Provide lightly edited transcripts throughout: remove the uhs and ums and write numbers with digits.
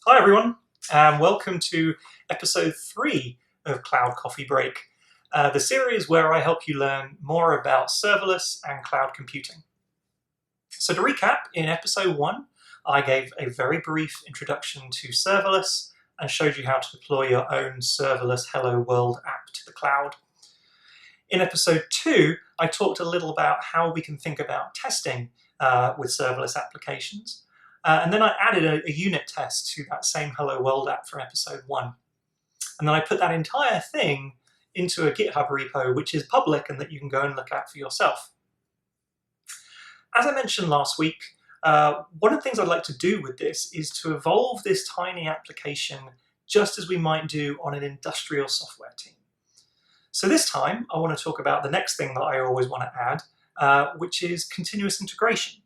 Hi everyone, and welcome to episode 3 of Cloud Coffee Break, the series where I help you learn more about serverless and cloud computing. So to recap, in episode 1, I gave a very brief introduction to serverless and showed you how to deploy your own serverless Hello World app to the cloud. In episode 2, I talked a little about how we can think about testing with serverless applications. And then I added a unit test to that same Hello World app for episode 1. And then I put that entire thing into a GitHub repo, which is public and that you can go and look at for yourself. As I mentioned last week, one of the things I'd like to do with this is to evolve this tiny application just as we might do on an industrial software team. So this time, I want to talk about the next thing that I always want to add, which is continuous integration,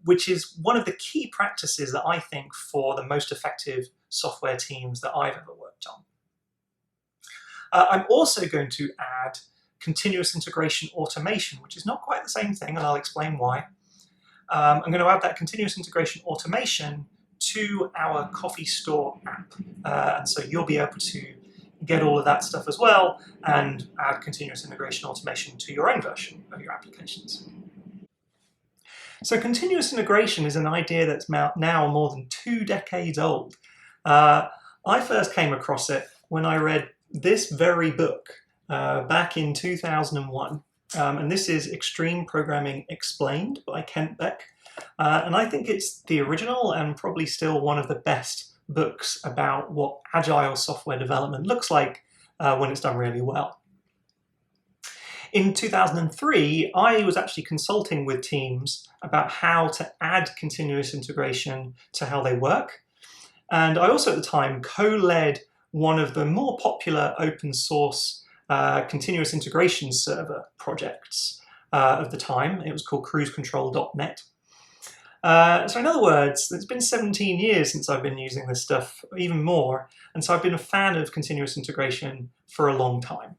which is one of the key practices that I think for the most effective software teams that I've ever worked on. I'm also going to add continuous integration automation, which is not quite the same thing, and I'll explain why. I'm going to add that continuous integration automation to our coffee store app. And so you'll be able to get all of that stuff as well and add continuous integration automation to your own version of your applications. So continuous integration is an idea that's now more than 2 decades old. I first came across it when I read this very book back in 2001. And this is Extreme Programming Explained by Kent Beck. And I think it's the original and probably still one of the best books about what agile software development looks like when it's done really well. In 2003, I was actually consulting with teams about how to add continuous integration to how they work. And I also at the time co-led one of the more popular open source continuous integration server projects of the time. It was called cruisecontrol.net. So in other words, it's been 17 years since I've been using this stuff, even more. And so I've been a fan of continuous integration for a long time.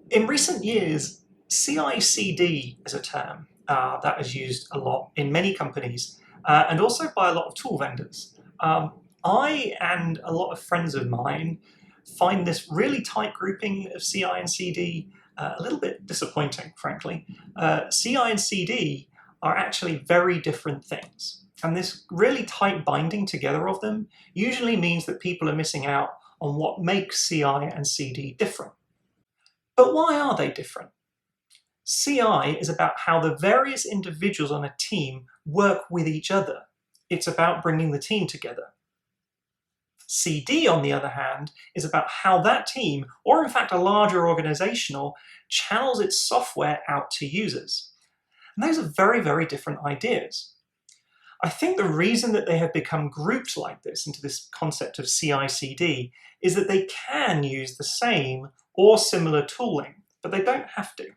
In recent years, CI/CD is a term that is used a lot in many companies and also by a lot of tool vendors. I and a lot of friends of mine find this really tight grouping of CI and CD a little bit disappointing, frankly. CI and CD are actually very different things. And this really tight binding together of them usually means that people are missing out on what makes CI and CD different. But why are they different? CI is about how the various individuals on a team work with each other. It's about bringing the team together. CD, on the other hand, is about how that team, or in fact a larger organizational, channels its software out to users. And those are very, very different ideas. I think the reason that they have become grouped like this into this concept of CI/CD is that they can use the same or similar tooling, but they don't have to.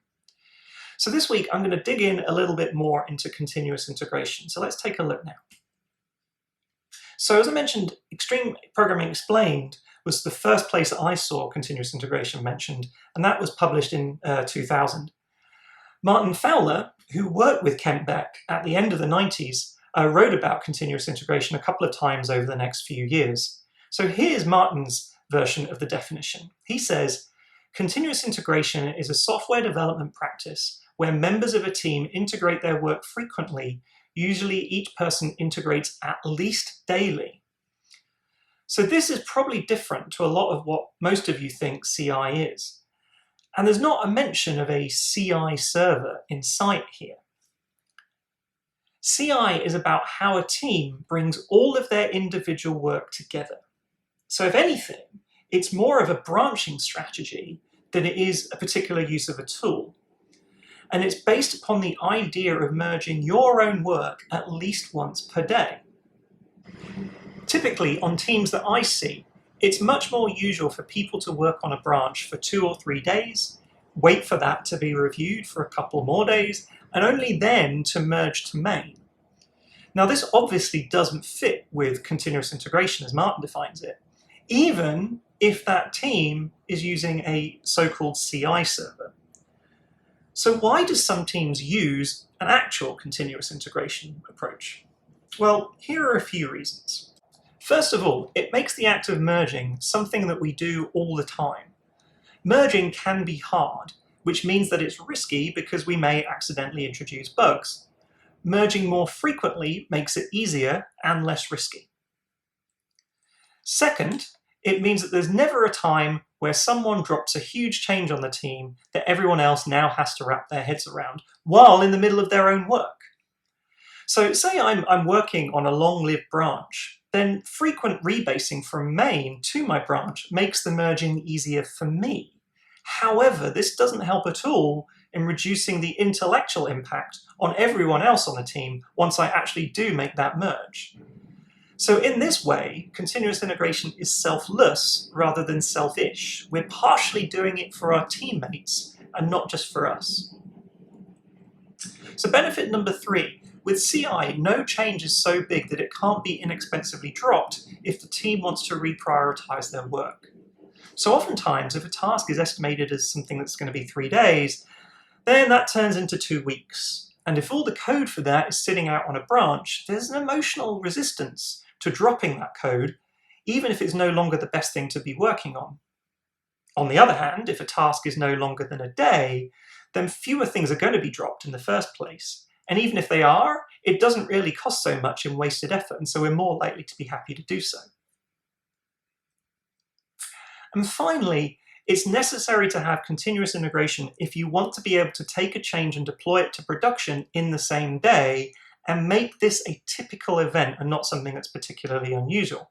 So this week, I'm going to dig in a little bit more into continuous integration. So let's take a look now. So as I mentioned, Extreme Programming Explained was the first place that I saw continuous integration mentioned, and that was published in 2000. Martin Fowler, who worked with Kent Beck at the end of the 90s, wrote about continuous integration a couple of times over the next few years. So here's Martin's version of the definition. He says, continuous integration is a software development practice where members of a team integrate their work frequently. Usually each person integrates at least daily. So this is probably different to a lot of what most of you think CI is. And there's not a mention of a CI server in sight here. CI is about how a team brings all of their individual work together. So if anything, it's more of a branching strategy than it is a particular use of a tool. And it's based upon the idea of merging your own work at least once per day. Typically, on teams that I see, it's much more usual for people to work on a branch for 2 or 3 days, wait for that to be reviewed for a couple more days, and only then to merge to main. Now, this obviously doesn't fit with continuous integration as Martin defines it, even if that team is using a so-called CI server. So why do some teams use an actual continuous integration approach? Well, here are a few reasons. First of all, it makes the act of merging something that we do all the time. Merging can be hard, which means that it's risky because we may accidentally introduce bugs. Merging more frequently makes it easier and less risky. Second, it means that there's never a time where someone drops a huge change on the team that everyone else now has to wrap their heads around while in the middle of their own work. So say I'm working on a long-lived branch, then frequent rebasing from main to my branch makes the merging easier for me. However, this doesn't help at all in reducing the intellectual impact on everyone else on the team once I actually do make that merge. So in this way, continuous integration is selfless rather than selfish. We're partially doing it for our teammates and not just for us. So benefit number 3, with CI, no change is so big that it can't be inexpensively dropped if the team wants to reprioritize their work. So oftentimes, if a task is estimated as something that's going to be 3 days, then that turns into 2 weeks. And if all the code for that is sitting out on a branch, there's an emotional resistance to dropping that code, even if it's no longer the best thing to be working on. On the other hand, if a task is no longer than a day, then fewer things are going to be dropped in the first place. And even if they are, it doesn't really cost so much in wasted effort, and so we're more likely to be happy to do so. And finally, it's necessary to have continuous integration if you want to be able to take a change and deploy it to production in the same day and make this a typical event and not something that's particularly unusual.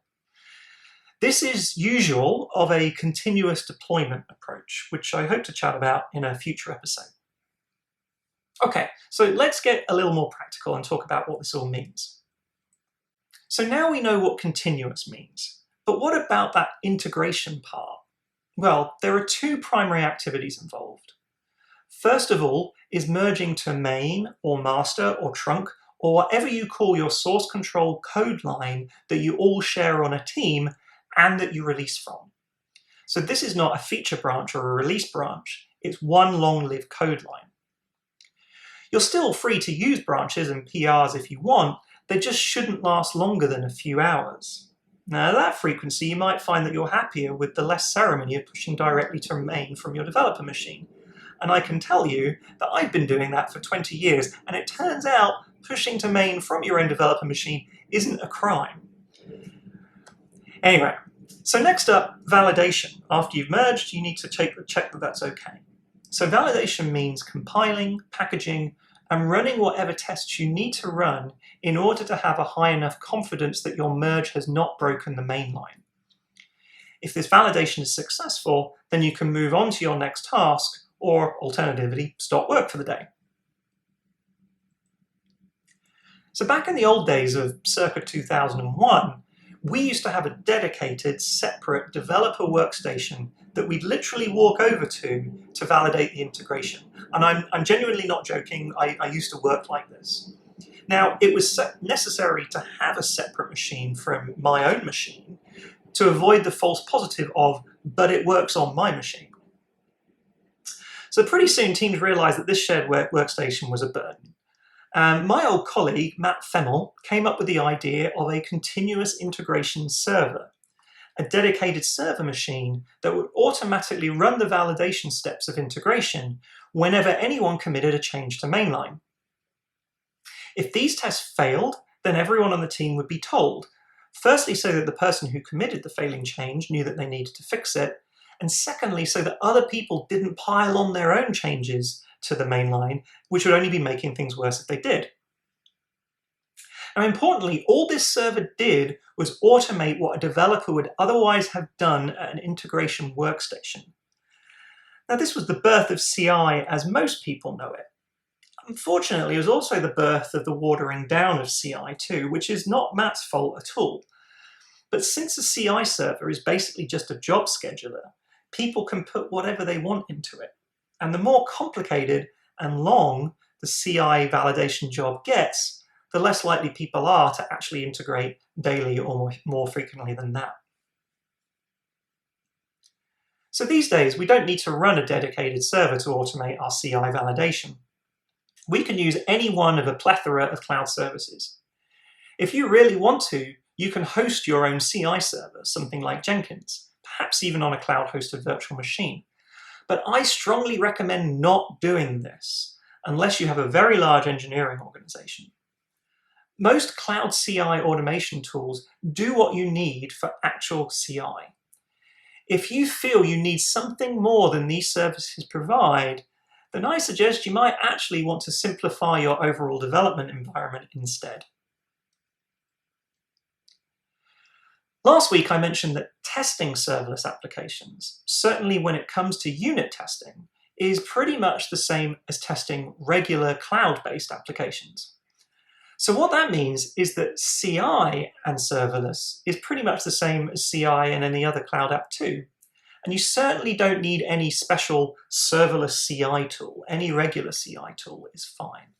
This is usual of a continuous deployment approach, which I hope to chat about in a future episode. Okay, so let's get a little more practical and talk about what this all means. So now we know what continuous means, but what about that integration part? Well, there are 2 primary activities involved. First of all is merging to main or master or trunk or whatever you call your source control code line that you all share on a team and that you release from. So this is not a feature branch or a release branch, it's one long-lived code line. You're still free to use branches and PRs if you want, they just shouldn't last longer than a few hours. Now at that frequency, you might find that you're happier with the less ceremony of pushing directly to main from your developer machine. And I can tell you that I've been doing that for 20 years, and it turns out pushing to main from your own developer machine isn't a crime. Anyway, so next up, validation. After you've merged, you need to check that that's okay. So validation means compiling, packaging, and running whatever tests you need to run in order to have a high enough confidence that your merge has not broken the mainline. If this validation is successful, then you can move on to your next task, or alternatively, stop work for the day. So back in the old days of circa 2001, we used to have a dedicated, separate developer workstation that we'd literally walk over to validate the integration. And I'm genuinely not joking, I used to work like this. Now, it was necessary to have a separate machine from my own machine to avoid the false positive of, but it works on my machine. So pretty soon teams realized that this shared workstation was a burden. My old colleague, Matt Fowler, came up with the idea of a continuous integration server, a dedicated server machine that would automatically run the validation steps of integration whenever anyone committed a change to mainline. If these tests failed, then everyone on the team would be told, firstly so that the person who committed the failing change knew that they needed to fix it, and secondly so that other people didn't pile on their own changes to the mainline, which would only be making things worse if they did. Now importantly, all this server did was automate what a developer would otherwise have done at an integration workstation. Now this was the birth of CI as most people know it. Unfortunately, it was also the birth of the watering down of CI too, which is not Matt's fault at all. But since a CI server is basically just a job scheduler, people can put whatever they want into it. And the more complicated and long the CI validation job gets, the less likely people are to actually integrate daily or more frequently than that. So these days, we don't need to run a dedicated server to automate our CI validation. We can use any one of a plethora of cloud services. If you really want to, you can host your own CI server, something like Jenkins, perhaps even on a cloud-hosted virtual machine. But I strongly recommend not doing this unless you have a very large engineering organization. Most cloud CI automation tools do what you need for actual CI. If you feel you need something more than these services provide, then I suggest you might actually want to simplify your overall development environment instead. Last week I mentioned that testing serverless applications, certainly when it comes to unit testing, is pretty much the same as testing regular cloud-based applications. So what that means is that CI and serverless is pretty much the same as CI and any other cloud app too. And you certainly don't need any special serverless CI tool. Any regular CI tool is fine.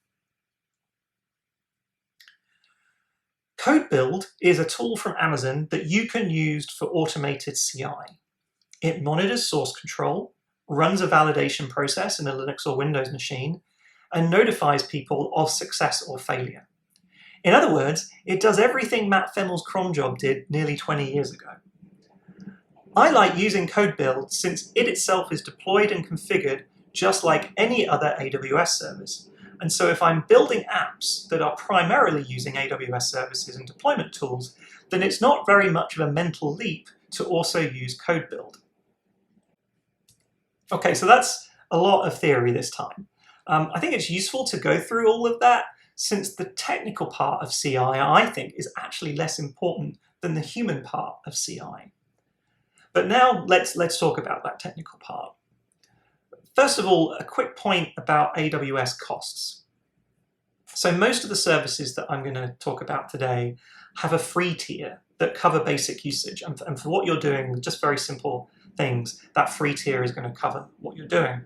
CodeBuild is a tool from Amazon that you can use for automated CI. It monitors source control, runs a validation process in a Linux or Windows machine, and notifies people of success or failure. In other words, it does everything Matt Fennell's cron job did nearly 20 years ago. I like using CodeBuild since it itself is deployed and configured just like any other AWS service. And so if I'm building apps that are primarily using AWS services and deployment tools, then it's not very much of a mental leap to also use CodeBuild. Okay, so that's a lot of theory this time. I think it's useful to go through all of that since the technical part of CI, I think, is actually less important than the human part of CI. But now let's talk about that technical part. First of all, a quick point about AWS costs. So most of the services that I'm going to talk about today have a free tier that cover basic usage. And for what you're doing, just very simple things, that free tier is going to cover what you're doing.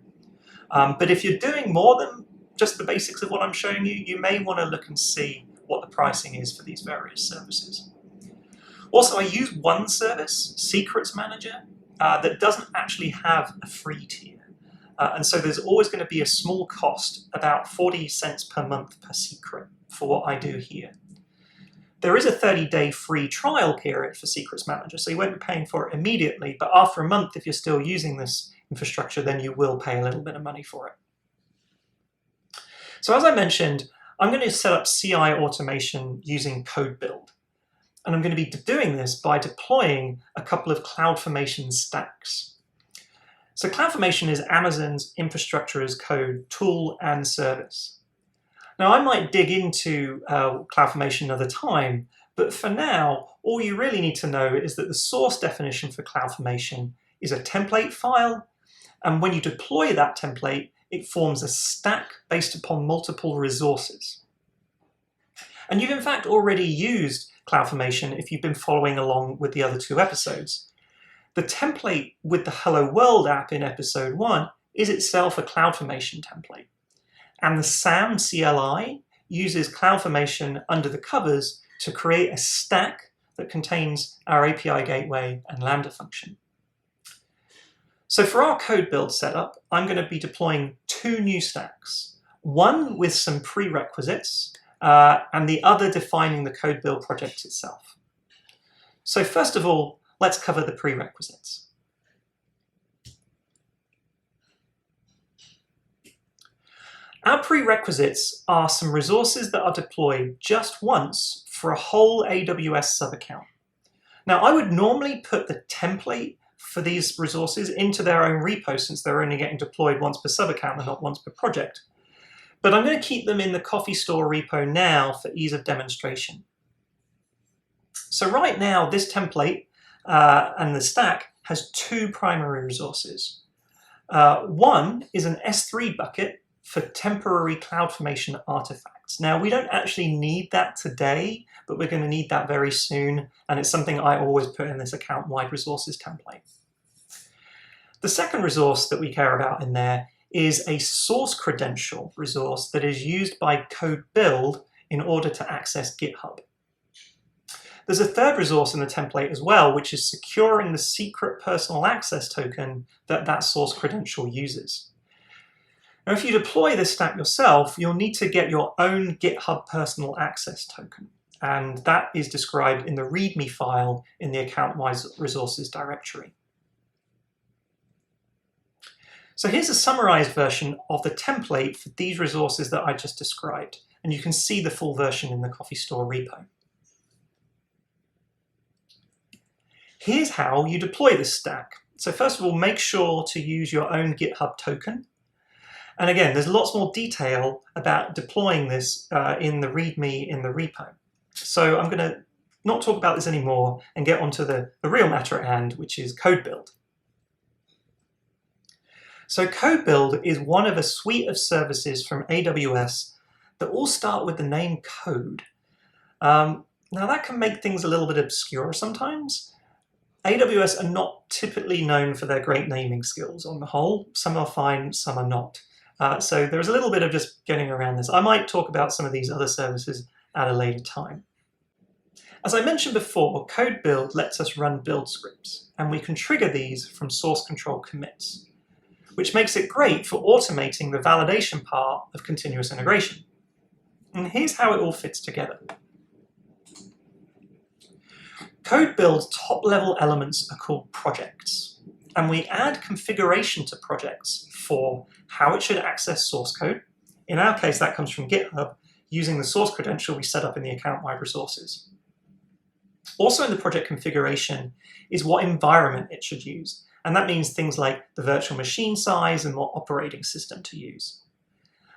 But if you're doing more than just the basics of what I'm showing you, you may want to look and see what the pricing is for these various services. Also, I use one service, Secrets Manager, that doesn't actually have a free tier. And so there's always going to be a small cost, about 40 cents per month per secret, for what I do here. There is a 30-day free trial period for Secrets Manager, so you won't be paying for it immediately, but after a month, if you're still using this infrastructure, then you will pay a little bit of money for it. So as I mentioned, I'm going to set up CI automation using CodeBuild. And I'm going to be doing this by deploying a couple of CloudFormation stacks. So CloudFormation is Amazon's infrastructure as code tool and service. Now I might dig into CloudFormation another time, but for now, all you really need to know is that the source definition for CloudFormation is a template file. And when you deploy that template, it forms a stack based upon multiple resources. And you've in fact already used CloudFormation if you've been following along with the other two episodes. The template with the Hello World app in episode 1 is itself a CloudFormation template. And the SAM CLI uses CloudFormation under the covers to create a stack that contains our API gateway and Lambda function. So for our CodeBuild setup, I'm going to be deploying two new stacks, one with some prerequisites, and the other defining the CodeBuild project itself. So first of all, let's cover the prerequisites. Our prerequisites are some resources that are deployed just once for a whole AWS subaccount. Now, I would normally put the template for these resources into their own repo since they're only getting deployed once per subaccount and not once per project. But I'm going to keep them in the Coffee Store repo now for ease of demonstration. So right now, this template and the stack has two primary resources. One is an S3 bucket for temporary CloudFormation artifacts. Now, we don't actually need that today, but we're going to need that very soon, and it's something I always put in this account-wide resources template. The second resource that we care about in there is a source credential resource that is used by CodeBuild in order to access GitHub. There's a third resource in the template as well, which is securing the secret personal access token that that source credential uses. Now, if you deploy this stack yourself, you'll need to get your own GitHub personal access token. And that is described in the README file in the account-wide resources directory. So here's a summarized version of the template for these resources that I just described. And you can see the full version in the Coffee Store repo. Here's how you deploy this stack. So first of all, make sure to use your own GitHub token. And again, there's lots more detail about deploying this in the README in the repo. So I'm going to not talk about this anymore and get onto the real matter at hand, which is CodeBuild. So CodeBuild is one of a suite of services from AWS that all start with the name code. Now that can make things a little bit obscure sometimes. AWS are not typically known for their great naming skills on the whole. Some are fine, some are not. So there's a little bit of just getting around this. I might talk about some of these other services at a later time. As I mentioned before, CodeBuild lets us run build scripts, and we can trigger these from source control commits, which makes it great for automating the validation part of continuous integration. And here's how it all fits together. CodeBuild's top-level elements are called projects, and we add configuration to projects for how it should access source code. In our case, that comes from GitHub, using the source credential we set up in the account-wide resources. Also in the project configuration is what environment it should use, and that means things like the virtual machine size and what operating system to use.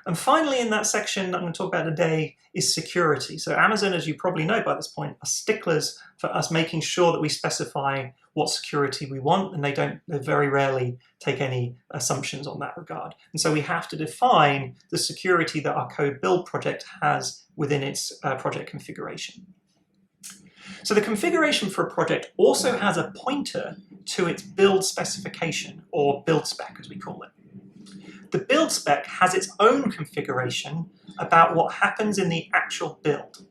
And finally, in that section that I'm going to talk about today is security. So Amazon, as you probably know by this point, are sticklers for us making sure that we specify what security we want, and they very rarely take any assumptions on that regard. And so we have to define the security that our CodeBuild project has within its project configuration. So the configuration for a project also has a pointer to its build specification, or build spec as we call it. The build spec has its own configuration about what happens in the actual build.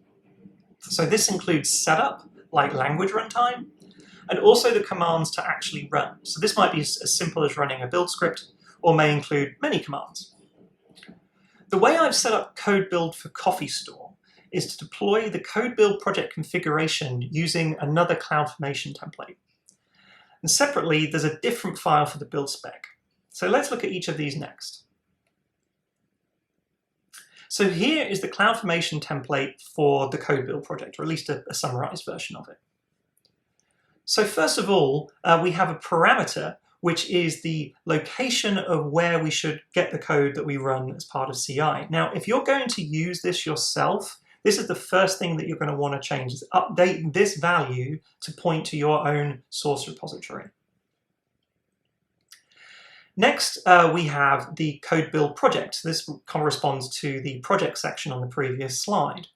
So this includes setup, like language runtime, and also the commands to actually run. So this might be as simple as running a build script, or may include many commands. The way I've set up CodeBuild for Coffee Store is to deploy the CodeBuild project configuration using another CloudFormation template. And separately, there's a different file for the build spec. So let's look at each of these next. So here is the CloudFormation template for the CodeBuild project, or at least a summarized version of it. So first of all, we have a parameter, which is the location of where we should get the code that we run as part of CI. Now, if you're going to use this yourself, this is the first thing that you're going to want to change, is update this value to point to your own source repository. Next, we have the CodeBuild project. This corresponds to the project section on the previous slide.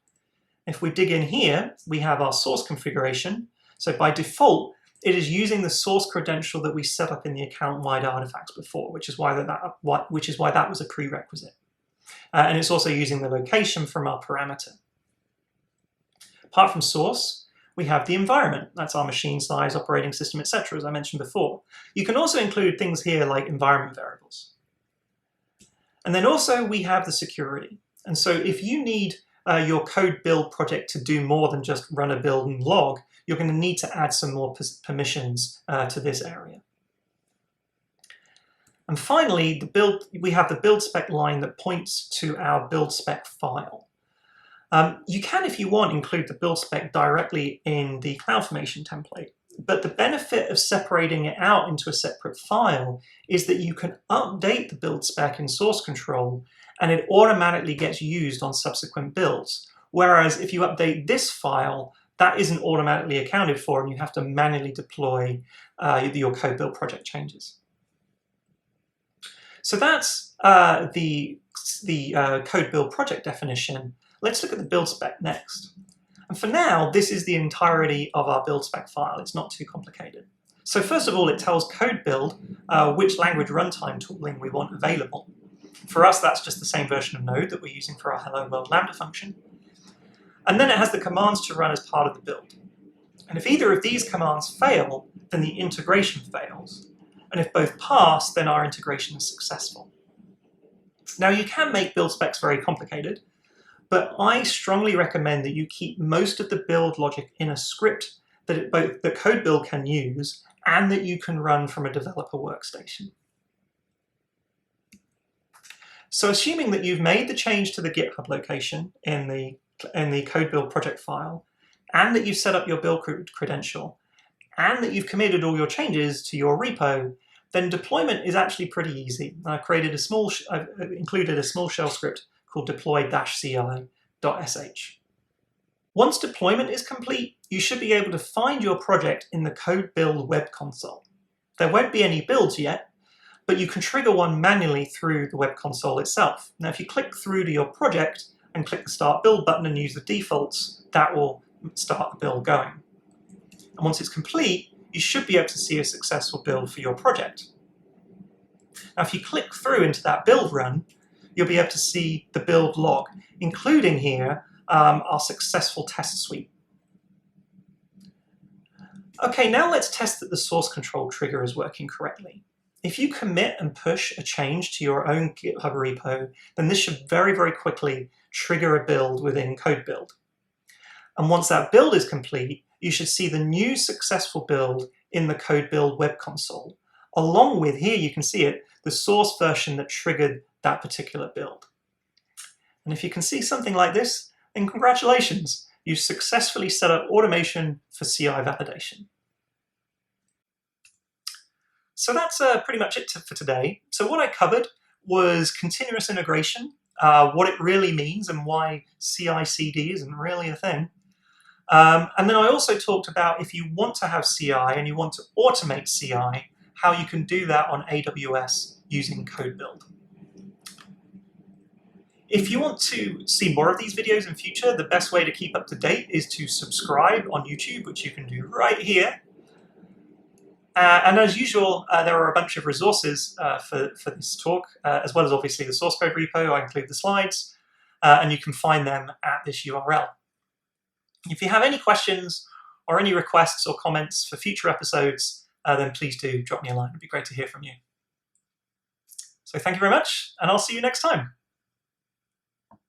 If we dig in here, we have our source configuration. So by default, it is using the source credential that we set up in the account-wide artifacts before, which is why that was a prerequisite. And it's also using the location from our parameter. Apart from source, we have the environment. That's our machine size, operating system, etc., as I mentioned before. You can also include things here like environment variables. And then also we have the security. And so if you need your CodeBuild project to do more than just run a build and log, you're going to need to add some more permissions to this area. And finally, we have the build spec line that points to our build spec file. You can, if you want, include the build spec directly in the CloudFormation template, but the benefit of separating it out into a separate file is that you can update the build spec in source control and it automatically gets used on subsequent builds. Whereas if you update this file, that isn't automatically accounted for and you have to manually deploy your CodeBuild project changes. So that's the CodeBuild project definition. Let's look at the build spec next. And for now, this is the entirety of our build spec file. It's not too complicated. So first of all, it tells CodeBuild which language runtime tooling we want available. For us, that's just the same version of Node that we're using for our Hello World Lambda function. And then it has the commands to run as part of the build. And if either of these commands fail, then the integration fails. And if both pass, then our integration is successful. Now, you can make build specs very complicated, but I strongly recommend that you keep most of the build logic in a script that both the CodeBuild can use and that you can run from a developer workstation. So assuming that you've made the change to the GitHub location in the CodeBuild project file, and that you've set up your build credential, and that you've committed all your changes to your repo, then deployment is actually pretty easy. I've included a small shell script called deploy-ci.sh. Once deployment is complete, you should be able to find your project in the CodeBuild web console. There won't be any builds yet, but you can trigger one manually through the web console itself. Now, if you click through to your project and click the Start Build button and use the defaults, that will start the build going. And once it's complete, you should be able to see a successful build for your project. Now, if you click through into that build run, you'll be able to see the build log, including here our successful test suite. Okay, now let's test that the source control trigger is working correctly. If you commit and push a change to your own GitHub repo, then this should very, very quickly trigger a build within CodeBuild. And once that build is complete, you should see the new successful build in the CodeBuild web console, along with, here you can see it, the source version that triggered that particular build. And if you can see something like this, then congratulations, you've successfully set up automation for CI validation. So that's pretty much it for today. So what I covered was continuous integration, what it really means and why CI/CD isn't really a thing. And then I also talked about if you want to have CI and you want to automate CI, how you can do that on AWS using CodeBuild. If you want to see more of these videos in future, the best way to keep up to date is to subscribe on YouTube, which you can do right here. And as usual, there are a bunch of resources for this talk, as well as obviously the source code repo. I include the slides, and you can find them at this URL. If you have any questions or any requests or comments for future episodes, then please do drop me a line. It'd be great to hear from you. So thank you very much, and I'll see you next time.